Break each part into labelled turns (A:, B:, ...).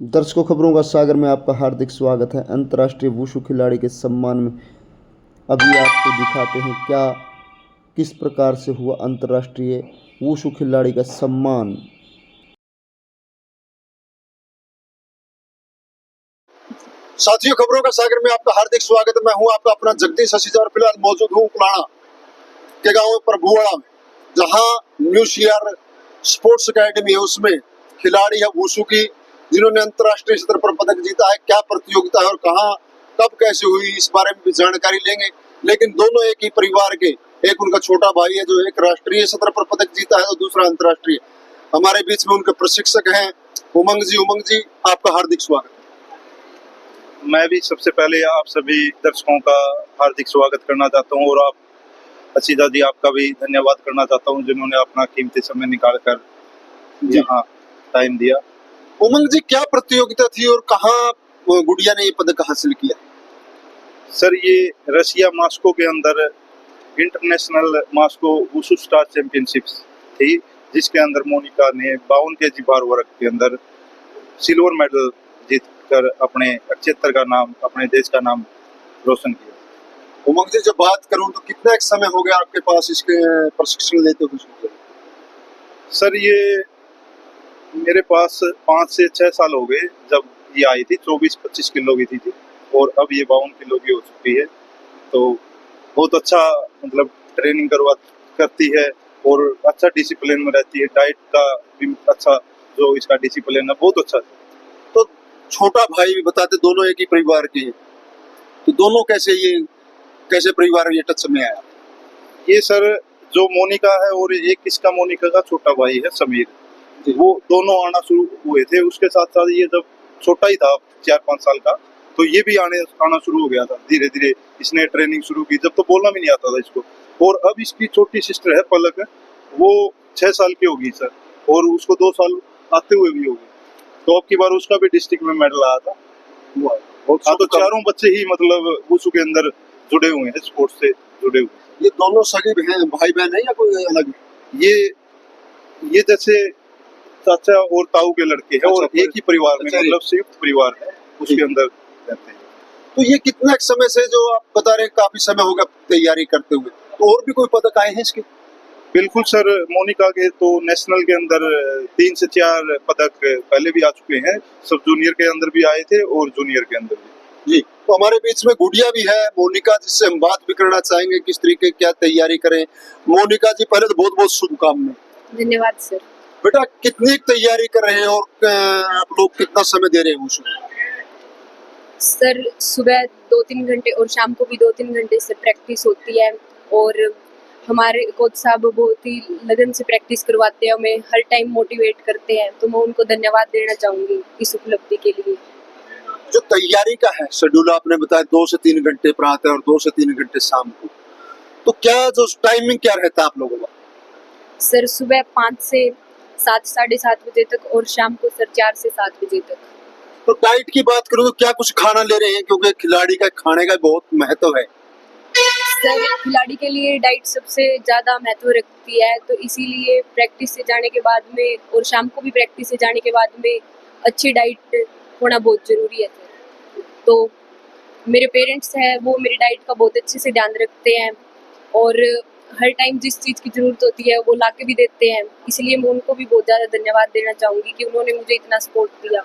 A: दर्शकों, खबरों का सागर में आपका हार्दिक स्वागत है। अंतर्राष्ट्रीय वुशु खिलाड़ी के सम्मान में अभी आपको दिखाते हैं क्या किस प्रकार से हुआ अंतर्राष्ट्रीय वुशु खिलाड़ी का सम्मान।
B: साथियों, खबरों का सागर में आपका हार्दिक स्वागत है। मैं हूं आपका अपना जगदीश हसीजा और फिलहाल मौजूद हूं कुलाणा के गांव पर बुआड़ा में, जहां न्यू शियर स्पोर्ट्स एकेडमी है। उसमें खिलाड़ी है वुशु की, जिन्होंने अंतर्राष्ट्रीय स्तर पर पदक जीता है। क्या प्रतियोगिता है और कहां कब कैसे हुई, इस बारे में भी जानकारी लेंगे। लेकिन दोनों एक ही परिवार के, एक उनका छोटा भाई है जो एक राष्ट्रीय स्तर पर पदक जीता है और दूसरा अंतर्राष्ट्रीय। हमारे बीच में उनके प्रशिक्षक हैं उमंग जी। उमंग जी, आपका हार्दिक स्वागत।
C: मैं भी सबसे पहले आप सभी दर्शकों का हार्दिक स्वागत करना चाहता हूं और आप हसीदा जी, आपका भी धन्यवाद करना चाहता हूं जिन्होंने अपना कीमती समय निकाल कर यहाँ टाइम दिया।
B: उमंग जी, क्या प्रतियोगिता थी और कहाँ गुड़िया ने ये पदक हासिल किया?
C: सर, ये रशिया मॉस्को के अंदर international Moscow wushu star championships थी, जिसके अंदर मोनिका ने 52 केजी भार वर्ग के अंदर सिल्वर मेडल जीतकर अपने क्षेत्र का नाम, अपने देश का नाम रोशन किया।
B: उमंग जी, जब बात करूं तो कितना एक समय हो गया आपके पास इसके प्रशिक्षण लेते हुए?
C: सर, ये मेरे पास 5 से 6 साल हो गए। जब ये आई थी 24-25 किलो की थी और अब ये 52 किलो की हो चुकी है। तो बहुत अच्छा, मतलब ट्रेनिंग करती है और अच्छा डिसिप्लिन में रहती है। डाइट का भी अच्छा, जो इसका डिसिप्लिन है बहुत अच्छा है।
B: तो छोटा भाई भी बताते, दोनों एक ही परिवार के हैं, तो दोनों कैसे परिवार ये टच में आया?
C: ये सर, जो मोनिका है और एक इसका मोनिका का छोटा भाई है समीर, वो दोनों आना शुरू हुए थे। उसके साथ साथ ये जब छोटा ही था 4-5 साल का, तो ये भी आना शुरू हो गया था। धीरे धीरे इसने ट्रेनिंग शुरू की, जब तो बोलना भी नहीं आता था इसको। और अब इसकी छोटी सिस्टर है पलक, वो 6 साल की होगी सर, और उसको 2 साल आते हुए भी होगी। तो अब की बार उसका भी डिस्ट्रिक्ट में मेडल आया था। हाँ, तो चारों बच्चे ही मतलब वुशु के अंदर जुड़े हुए हैं, स्पोर्ट्स से जुड़े हुए हैं।
B: ये दोनों सगे भाई बहन है या कोई अलग?
C: ये जैसे चाचा और ताऊ के लड़के हैं, और एक ही परिवार में, मतलब संयुक्त परिवार है, उसके अंदर रहते हैं।
B: तो ये कितना समय से, जो आप बता रहे हैं काफी समय हो गया तैयारी करते हुए, तो और भी कोई पदक आए हैं इसके?
C: बिल्कुल सर, मोनिका के तो नेशनल के अंदर 3 से 4 पदक पहले भी आ चुके हैं। सब जूनियर के अंदर भी आए थे और जूनियर के अंदर भी।
B: जी, तो हमारे बीच में गुड़िया भी है मोनिका, जिससे हम बात भी करना चाहेंगे किस तरीके क्या तैयारी करें। मोनिका जी, पहले तो बहुत बहुत शुभकामनाएं।
D: धन्यवाद सर।
B: बेटा, कितनी तैयारी कर रहे हैं और आप लोग कितना समय दे रहे हैं उसमें?
D: सर, सुबह 2-3 घंटे और शाम को भी 2-3 घंटे से प्रैक्टिस होती है, और हमारे कोच साहब बहुत ही लगन से प्रैक्टिस करवाते हैं, हमें हर टाइम मोटिवेट करते हैं। तो मैं उनको धन्यवाद देना चाहूँगी इस उपलब्धि के लिए।
B: जो तैयारी का है शेड्यूल आपने बताया, 2 से 3 घंटे प्रातः और 2 से 3 घंटे शाम को, तो क्या जो टाइमिंग क्या रहता है आप लोगों का?
D: सर, सुबह 5 से 7, 7:30 बजे तक, और शाम को सर 4 से 7 बजे तक।
B: तो डाइट की बात करूँ तो क्या कुछ खाना ले रहे हैं, क्योंकि खिलाड़ी का खाने का बहुत महत्व है?
D: सर, खिलाड़ी के लिए डाइट सबसे ज़्यादा महत्व रखती है, तो इसीलिए प्रैक्टिस से जाने के बाद में और शाम को भी प्रैक्टिस से जाने के बाद में अच्छी डाइट होना बहुत ज़रूरी है सर। तो मेरे पेरेंट्स हैं, वो मेरी डाइट का बहुत अच्छे से ध्यान रखते हैं, और हर टाइम जिस चीज़ की ज़रूरत होती है वो ला के भी देते हैं। इसलिए मैं उनको भी बहुत ज़्यादा धन्यवाद देना चाहूँगी कि उन्होंने मुझे इतना सपोर्ट दिया।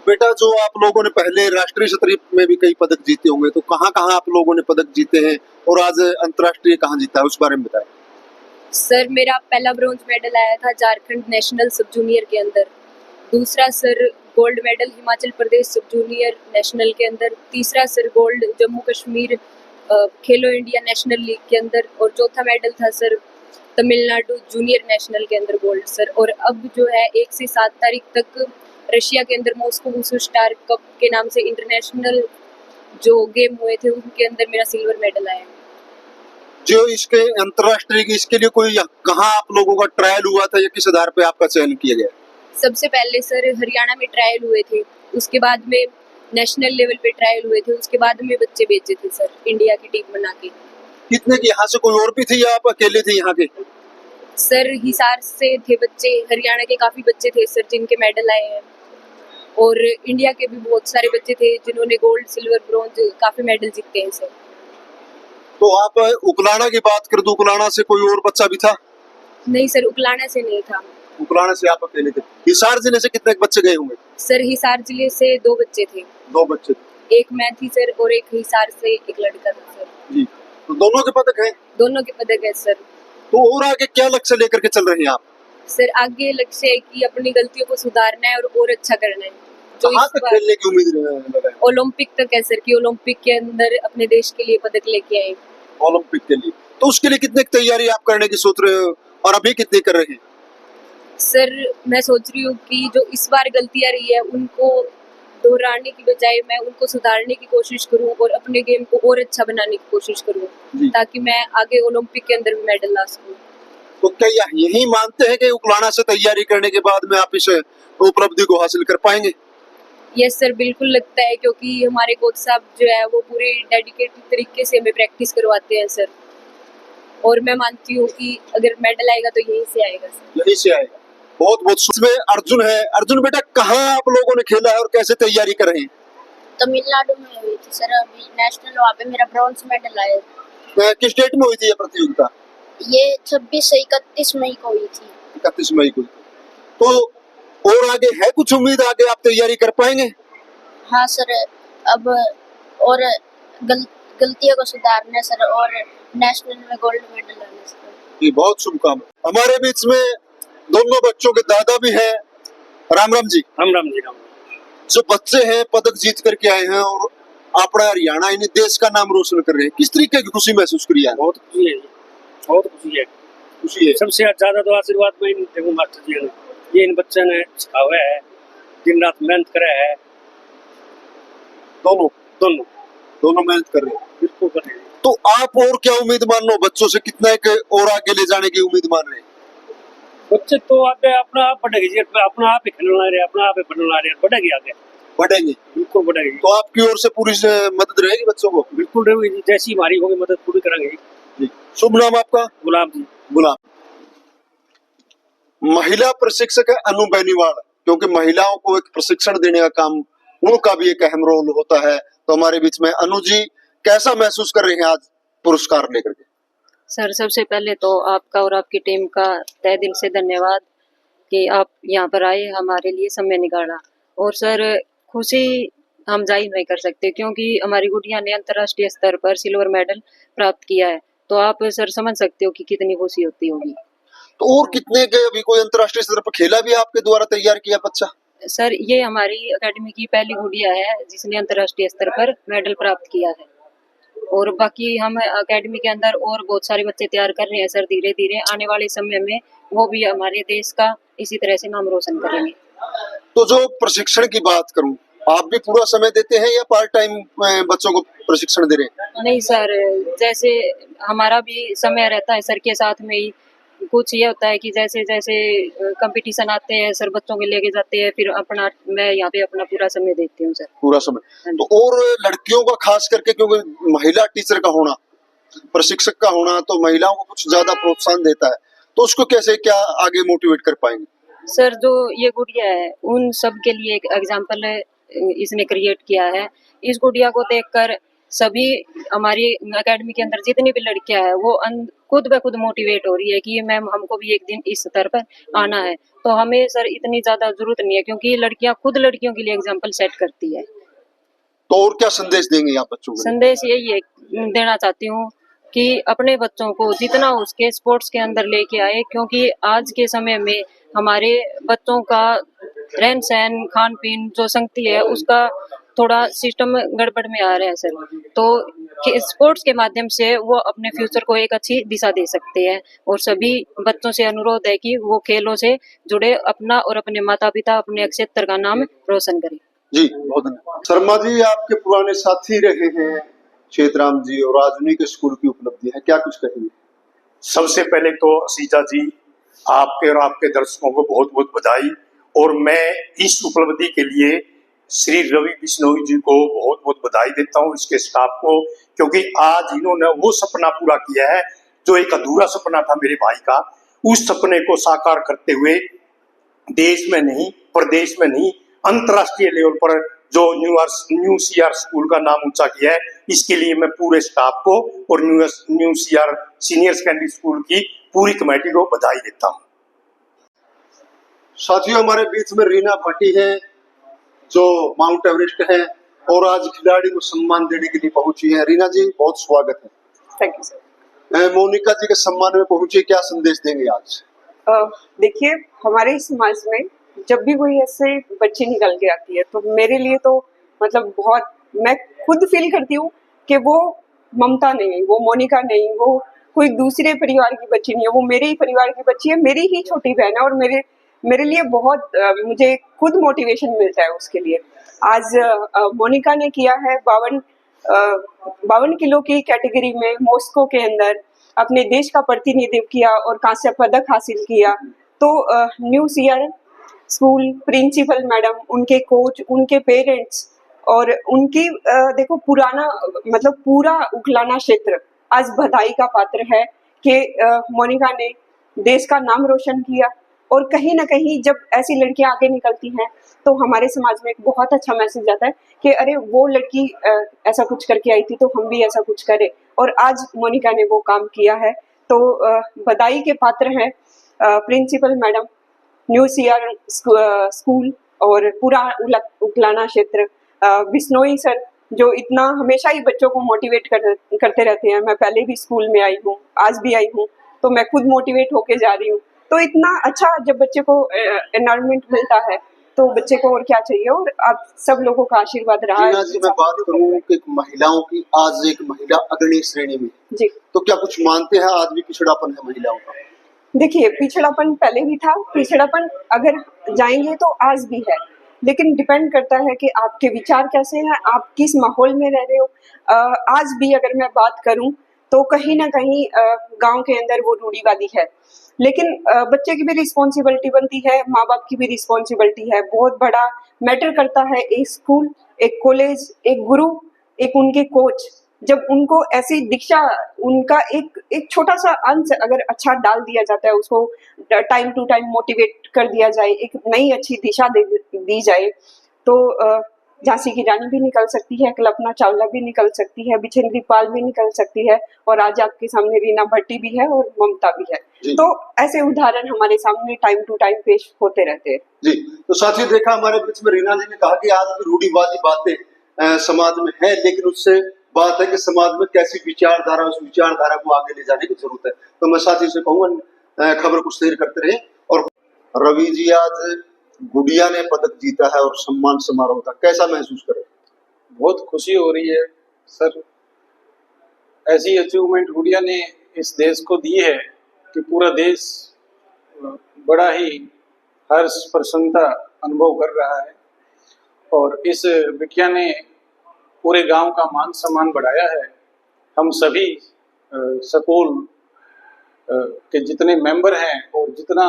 B: बेटा, जो आप लोगों ने पहले राष्ट्रीय स्तर में भी कई पदक जीते होंगे, तो कहाँ कहाँ आप लोगों ने पदक जीते हैं और आज अंतर्राष्ट्रीय कहाँ जीता है, उस बारे में बताएं।
D: सर, मेरा पहला ब्रॉन्ज मेडल आया था झारखंड नेशनल सब जूनियर के अंदर। दूसरा sir gold medal Himachal Pradesh सब जूनियर नेशनल के अंदर। तीसरा सर गोल्ड जम्मू कश्मीर खेलो इंडिया नेशनल लीग के अंदर। और चौथा मेडल था सर तमिलनाडु जूनियर नेशनल के अंदर गोल्ड सर। और अब जो है 1 से 7 तारीख तक रशिया के अंदर मॉस्को वुशु स्टार कप के नाम से इंटरनेशनल जो गेम हुए थे, उनके अंदर मेरा सिल्वर मेडल आया।
B: जो इसके अंतर्राष्ट्रीय की, इसके लिए कोई कहाँ आप लोगों का ट्रायल हुआ था या किस आधार पे आपका चयन किया गया?
D: सबसे पहले सर हरियाणा में ट्रायल हुए थे, उसके बाद में नेशनल लेवल पे ट्रायल हुए थे, उसके बाद में बच्चे भेजे थे सर इंडिया की टीम बना के।
B: कितने की यहाँ से कोई और भी थे या आप अकेले थे यहाँ के?
D: सर, हिसार से थे बच्चे, हरियाणा के काफी बच्चे थे सर जिनके मेडल आए हैं। और इंडिया के भी बहुत सारे बच्चे थे जिन्होंने गोल्ड, सिल्वर, ब्रॉन्ज काफी मेडल जीते हैं सर।
B: तो आप उकलाना की बात कर दो, उकलाना से कोई और बच्चा भी था?
D: नहीं सर, उकलाना से नहीं था
B: उकलाना से आप अकेले थे। हिसार जिले से कितने बच्चे गए होंगे?
D: सर। हिसार जिले से 2 बच्चे थे,
B: 2 बच्चे थे।
D: एक मैं थी सर और एक हिसार से एक लड़का था सर।
B: जी, तो दोनों के पदक हैं?
D: दोनों के पदक है सर।
B: तो और आगे क्या लक्ष्य लेकर के चल रहे हैं आप?
D: सर आगे लक्ष्य है कि अपनी गलतियों को सुधारना है और अच्छा करना है। जो
B: कहाँ
D: इस
B: तक
D: बार
B: खेलने की उम्मीद लगाए?
D: ओलंपिक तक है सर कि ओलंपिक के अंदर अपने देश के लिए पदक लेके आए।
B: ओलंपिक के लिए तो उसके लिए कितने की तैयारी आप करने की सोच रहे हो और अभी कितनी कर रहे हैं?
D: सर मैं सोच रही हूँ कि जो इस बार गलतियां रही है उनको दोहराने की बजाय मैं उनको सुधारने की कोशिश करूँ और अपने गेम को और अच्छा बनाने की कोशिश
B: जी।
D: करूँ ताकि मैं आगे ओलंपिक के अंदर भी मेडल ला सकूँ।
B: तो क्या यही मानते हैं कि उकलाना से तैयारी करने के बाद में आप इस उपलब्धि को हासिल कर पाएंगे?
D: यस सर, बिल्कुल लगता है क्योंकि हमारे कोच साहब जो है वो पूरे डेडिकेटेड तरीके से हमें प्रैक्टिस करवाते हैं सर। और मैं मानती हूँ कि अगर मेडल आएगा तो यहीं से आएगा सर।
B: यही से आएगा। बहुत बहुत इसमें अर्जुन है। अर्जुन बेटा, कहाँ आप लोगों ने खेला है और कैसे तैयारी कर रहे हैं?
E: तमिलनाडु में हुई थी सर, अभी नेशनल वहाँ पे मेरा ब्रॉन्ज मेडल आया।
B: किस डेट में हुई थी ये प्रतियोगिता?
E: ये 26 से 31 मई को हुई थी।
B: 31 मई को। तो और आगे है कुछ उम्मीद, आगे आप तैयारी कर पाएंगे?
E: हाँ सर, अब और गलतियों को सुधारना सर और नेशनल में गोल्ड मेडल लाना सर।
B: ये बहुत शुभकामनाएं। हमारे बीच में दोनों बच्चों के दादा भी हैं। राम राम जी।
F: राम राम जी। राम
B: जो बच्चे हैं पदक जीत करके आए हैं और अपना हरियाणा यानी देश का नाम रोशन कर रहे हैं, किस तरीके की खुशी महसूस करी है?
F: बहुत खुशी है जी, बहुत खुशी है।
B: खुशी है।
F: सबसे ज्यादा तो आशीर्वाद में इन देखो मास्टर जी ने, ये इन बच्चों ने सिखाया है, दिन रात मेहनत करे है।
B: दोनों
F: दोनों
B: दोनों मेहनत कर रहे हैं।
F: बिल्कुल कर रहे हैं।
B: तो आप और क्या उम्मीद मान लो बच्चों से, कितना एक और आगे ले जाने की उम्मीद मान रहे हैं?
F: बच्चे तो आगे अपना आप बढ़ेगी जी, अपना आप ही खेलना रहे, अपना आप ही पढ़ना रहे, बढ़ेगी आगे,
B: बढ़ेंगे।
F: बिल्कुल बढ़ेगी।
B: तो आपकी ओर से पूरी मदद रहेगी बच्चों को?
F: बिल्कुल रहेगी, जैसी हमारी होगी मदद पूरी करेंगे
B: जी। शुभ नाम आपका?
F: गुलाब जी।
B: गुलाब। महिला प्रशिक्षक है अनु बेनीवाल, क्योंकि महिलाओं को एक प्रशिक्षण देने का काम उनका भी एक अहम रोल होता है। तो हमारे बीच में अनु जी, कैसा महसूस कर रहे हैं आज पुरस्कार लेकर के?
G: सर सबसे पहले तो आपका और आपकी टीम का तहे दिल से धन्यवाद कि आप यहाँ पर आए, हमारे लिए समय निकाला। और सर खुशी हम जाहिर नहीं कर सकते क्योंकि हमारी गुड़िया ने अंतर्राष्ट्रीय स्तर पर सिल्वर मेडल प्राप्त किया है, तो आप सर समझ सकते हो कि कितनी खुशी होती होगी।
B: तो और कितने के अभी कोई अंतर्राष्ट्रीय स्तर पर खेला भी आपके द्वारा तैयार किया बच्चा?
G: सर ये हमारी एकेडमी की पहली गुड़िया है जिसने अंतर्राष्ट्रीय स्तर पर मेडल प्राप्त किया है, और बाकी हम एकेडमी के अंदर और बहुत सारे बच्चे तैयार कर रहे हैं सर। धीरे धीरे आने वाले समय में वो भी हमारे देश का इसी तरह से नाम रोशन करेंगे।
B: तो जो प्रशिक्षण की बात करूं, आप भी पूरा समय देते हैं या पार्ट टाइम बच्चों को प्रशिक्षण दे रहे हैं?
G: नहीं सर, जैसे हमारा भी समय रहता है सर के साथ में ही। कुछ ये होता है कि जैसे जैसे कंपटीशन आते हैं सर बच्चों के लेके जाते हैं, फिर अपना मैं यहाँ पे अपना पूरा समय देती हूँ सर।
B: पूरा समय। तो और लड़कियों का खास करके, क्योंकि महिला टीचर का होना, प्रशिक्षक का होना तो महिलाओं को कुछ ज्यादा प्रोत्साहन देता है, तो उसको कैसे क्या आगे मोटिवेट कर पाएंगे?
G: सर जो ये गुड़िया है उन सब के लिए एक एग्जाम्पल इसने क्रिएट किया है। इस गुड़िया को देखकर सभी हमारी एकेडमी के अंदर जितनी भी लड़कियां हैं वो खुद ब खुद मोटिवेट हो रही है कि मैम हमको भी एक दिन इस स्तर पर आना है। तो हमें सर इतनी ज्यादा जरूरत नहीं है क्योंकि लड़कियां खुद लड़कियों के लिए एग्जाम्पल सेट करती है।
B: तो और क्या संदेश देंगे आप बच्चों को?
G: संदेश यही है देना चाहती हूँ कि अपने बच्चों को जितना उसके स्पोर्ट्स के अंदर लेके आए, क्योंकि आज के समय में हमारे बच्चों का रहन सहन खान पीन जो संगति है उसका थोड़ा सिस्टम गड़बड़ में आ रहा है सर। तो स्पोर्ट्स के माध्यम से वो अपने फ्यूचर को एक अच्छी दिशा दे सकते हैं, और सभी बच्चों से अनुरोध है कि वो खेलों से जुड़े अपना और अपने माता पिता अपने क्षेत्र का नाम रोशन करें।
B: जी बहुत धन्यवाद। शर्मा जी आपके पुराने साथी रहे हैं क्षेत्राम जी, और आज उन्हीं के स्कूल की उपलब्धि है, क्या कुछ कहेंगे?
H: सबसे पहले तो असीजा जी, आपके और आपके दर्शकों को बहुत बहुत बधाई, और मैं इस उपलब्धि के लिए श्री रवि बिश्नोई जी को बहुत बहुत बधाई देता हूँ, इसके स्टाफ को, क्योंकि आज इन्होंने वो सपना पूरा किया है जो एक अधूरा सपना था मेरे भाई का। उस सपने को साकार करते हुए देश में नहीं, प्रदेश में नहीं, अंतर्राष्ट्रीय लेवल पर जो न्यू सीआर स्कूल का नाम ऊंचा किया है, इसके लिए मैं पूरे स्टाफ को और new CR senior secondary school की पूरी कमेटी को बधाई देता हूँ।
B: साथियों, हमारे बीच में रीना भाटी है जो माउंट एवरेस्ट है और आज खिलाड़ी को सम्मान देने के लिए पहुंची है। रीना जी, बहुत स्वागत है।
I: Thank you sir.
B: Monika ji के सम्मान में पहुंची, क्या संदेश देंगे आज?
I: देखिए, हमारे समाज में जब भी कोई ऐसे बच्ची निकल के आती है तो मेरे लिए तो मतलब बहुत, मैं खुद फील करती हूँ कि वो ममता नहीं, वो मोनिका नहीं, वो कोई दूसरे परिवार की बच्ची नहीं है, वो मेरे ही परिवार की बच्ची है, मेरी ही छोटी बहन है और मेरे लिए बहुत मुझे खुद मोटिवेशन मिलता है उसके लिए। आज मोनिका ने किया है 52 किलो की कैटेगरी में मॉस्को के अंदर अपने देश का प्रतिनिधित्व किया और कांस्य पदक हासिल किया। तो New CR School principal madam, उनके कोच, उनके पेरेंट्स और उनकी देखो पुराना मतलब पूरा उकलाना क्षेत्र आज बधाई का पात्र है कि मोनिका ने देश का नाम रोशन किया। और कहीं ना कहीं जब ऐसी लड़कियां आगे निकलती हैं तो हमारे समाज में एक बहुत अच्छा मैसेज आता है कि अरे वो लड़की ऐसा कुछ करके आई थी तो हम भी ऐसा कुछ करें, और आज मोनिका ने वो काम किया है। तो बधाई के पात्र हैं principal madam, New CR School और पूरा उकलाना क्षेत्र, बिश्नोई सर जो इतना हमेशा ही बच्चों को मोटिवेट करते रहते हैं। मैं पहले भी स्कूल में आई हूँ, आज भी आई हूँ, तो मैं खुद मोटिवेट होके जा रही हूँ। तो इतना अच्छा जब बच्चे को एनवायरनमेंट मिलता है तो बच्चे को और क्या चाहिए, और आप सब लोगों का आशीर्वाद रहा है।
B: जी, मैं बात करूं कि महिलाओं की, आज एक महिला अग्रणी श्रेणी में
I: जी,
B: तो क्या कुछ मानते हैं आज भी पिछड़ापन है महिलाओं का?
I: देखिए, पिछड़ापन पहले भी था, पिछड़ापन अगर जाएंगे तो आज भी है, लेकिन डिपेंड करता है कि आपके विचार कैसे हैं, आप किस माहौल में रह रहे हो। आज भी अगर मैं बात करूं तो कहीं ना कहीं गांव के अंदर वो रूढ़िवादी है, लेकिन बच्चे की भी रिस्पॉन्सिबिलिटी बनती है, माँ बाप की भी रिस्पॉन्सिबिलिटी है। बहुत बड़ा मैटर करता है एक स्कूल, एक कॉलेज, एक गुरु, एक उनके कोच, जब उनको ऐसी दीक्षा, उनका एक छोटा सा अंश अगर अच्छा डाल दिया जाता है, उसको टाइम टू टाइम मोटिवेट कर दिया जाए, एक नई अच्छी दिशा दी जाए, तो झांसी की रानी भी निकल सकती है, कल्पना चावला भी निकल सकती है, बिछेंद्री पाल भी निकल सकती है, और आज आपके सामने रीना भट्टी भी है और ममता भी है। तो ऐसे उदाहरण हमारे सामने टाइम टू टाइम पेश होते रहते हैं।
B: जी, तो साथियों, देखा हमारे बीच में रीना जी ने कहा कि आज भी रूढ़िवादी बातें समाज में है, लेकिन उससे बात है कि समाज में कैसी विचारधारा, उस विचारधारा को आगे ले जाने की जरूरत है। तो मैं साथियों से कहूँगा खबर को शेयर करते रहे। और रवि जी, आज गुड़िया ने पदक जीता है और सम्मान समारोह था, कैसा महसूस कर रहे हैं?
J: बहुत खुशी हो रही है सर। ऐसी अचीवमेंट गुड़िया ने इस देश को दी है कि पूरा देश बड़ा ही हर्ष प्रसन्नता अनुभव कर रहा है, और इस बिटिया ने पूरे गांव का मान सम्मान बढ़ाया है। हम सभी स्कूल के जितने मेंबर हैं और जितना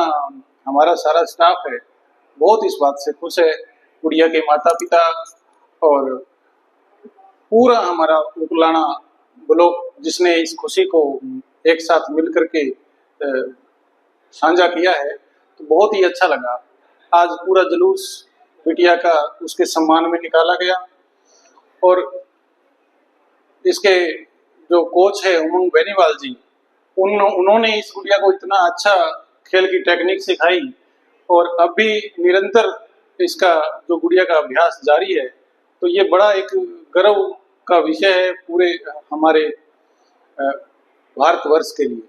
J: हमारा सारा स्टाफ है, बहुत इस बात से खुश है। गुड़िया के माता पिता और पूरा हमारा उकलाना ब्लॉक, जिसने इस खुशी को एक साथ मिल करके साझा किया है, तो बहुत ही अच्छा लगा। आज पूरा जुलूस बिटिया का उसके सम्मान में निकाला गया, और इसके जो कोच है उमंग बेनीवाल जी, उन्होंने इस गुड़िया को इतना अच्छा खेल की टेक्निक सिखाई, और अभी निरंतर इसका जो गुड़िया का अभ्यास जारी है। तो ये बड़ा एक गर्व का विषय है पूरे हमारे भारतवर्ष के लिए।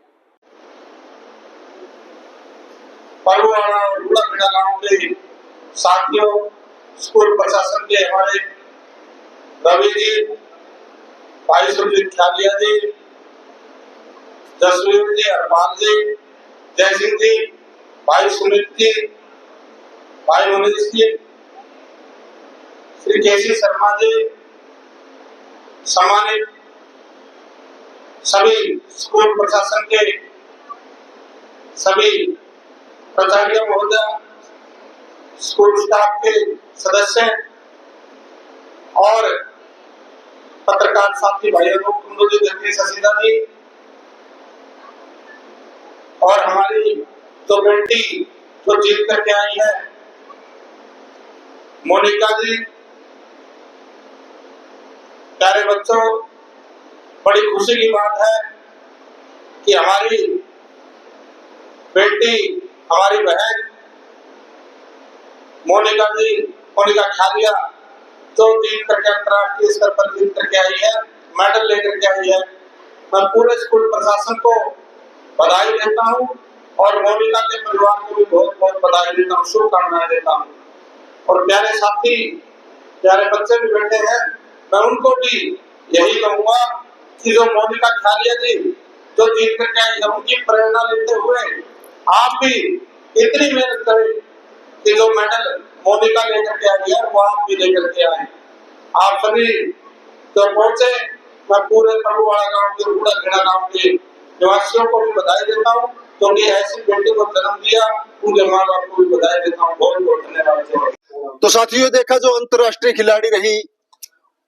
C: पालुवाड़ा और रूड़ा गांव के साथियों, स्कूल प्रशासन के हमारे रवि जी, भाई सुरजीत ख्यालिया जी, जसवीर जी, अरमान जी, जय सिंह जी, भाई सुमित जी, भाई मनीष जी, श्री केसी शर्मा जी, सम्मानित सभी स्कूल प्रशासन के सभी प्राचार्य महोदय, स्कूल स्टाफ के सदस्य और पत्रकार साथी भाइयों, कुंडली जगदीश ससीदा जी, और हमारी जो बेटी जो जीत करके आई है
J: मोनिका जी, प्यारे बच्चों, बड़ी खुशी की बात है कि हमारी बेटी, हमारी बहन मोनिका जी, मोनिका खालिया जो जीत करके अंतर्राष्ट्रीय स्तर पर जीत करके आई है, मेडल लेकर के आई है। मैं पूरे स्कूल प्रशासन को बधाई देता हूँ और मोनिका के परिवार को भी बहुत बहुत बधाई देता हूँ, शुभकामनाएं देता हूँ। और प्यारे साथी, प्यारे बच्चे भी बैठे हैं, मैं उनको भी यही कहूंगा कि जो मोनिका खालिया जी जो जीत करके आई है, उनकी प्रेरणा लेते हुए आप भी इतनी मेहनत करें कि जो मेडल मोनिका लेकर के आई है वो आप भी लेकर के आए। आप सभी जो पहुंचे, मैं पूरे प्रभुवाड़ा गांव के, पूरा खेड़ा गांव के निवासियों को भी बधाई देता हूँ, क्योंकि ऐसी बेटी को जन्म दिया, उनके माँ बाप को भी बधाई देता हूँ। बहुत बहुत धन्यवाद।
B: तो साथियों, देखा जो अंतर्राष्ट्रीय खिलाड़ी रही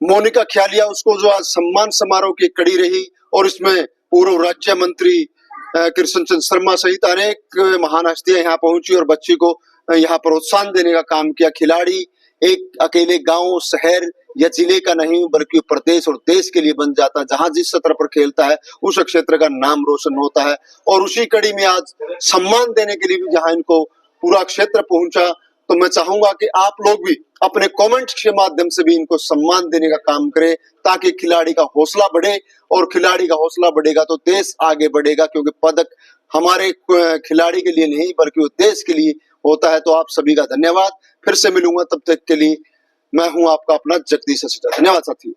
B: मोनिका ख्यालिया, उसको जो आज सम्मान समारोह की कड़ी रही और इसमें पूर्व राज्य मंत्री कृष्ण चंद्र शर्मा सहित अनेक महान हस्तियां यहाँ पहुंची और बच्ची को यहाँ प्रोत्साहन देने का काम किया। खिलाड़ी एक अकेले गांव, शहर या जिले का नहीं बल्कि प्रदेश और देश के लिए बन जाता है। जहां जिस सत्र पर खेलता है उस क्षेत्र का नाम रोशन होता है और उसी कड़ी में आज सम्मान देने के लिए भी जहां इनको पूरा क्षेत्र पहुंचा, तो मैं चाहूंगा कि आप लोग भी अपने कमेंट्स के माध्यम से भी इनको सम्मान देने का काम करें, ताकि खिलाड़ी का हौसला बढ़े और खिलाड़ी का हौसला बढ़ेगा तो देश आगे बढ़ेगा, क्योंकि पदक हमारे खिलाड़ी के लिए नहीं बल्कि वो देश के लिए होता है। तो आप सभी का धन्यवाद। फिर से मिलूंगा, तब तक के लिए मैं हूं आपका अपना जगदीश ससीजा। धन्यवाद साथियों।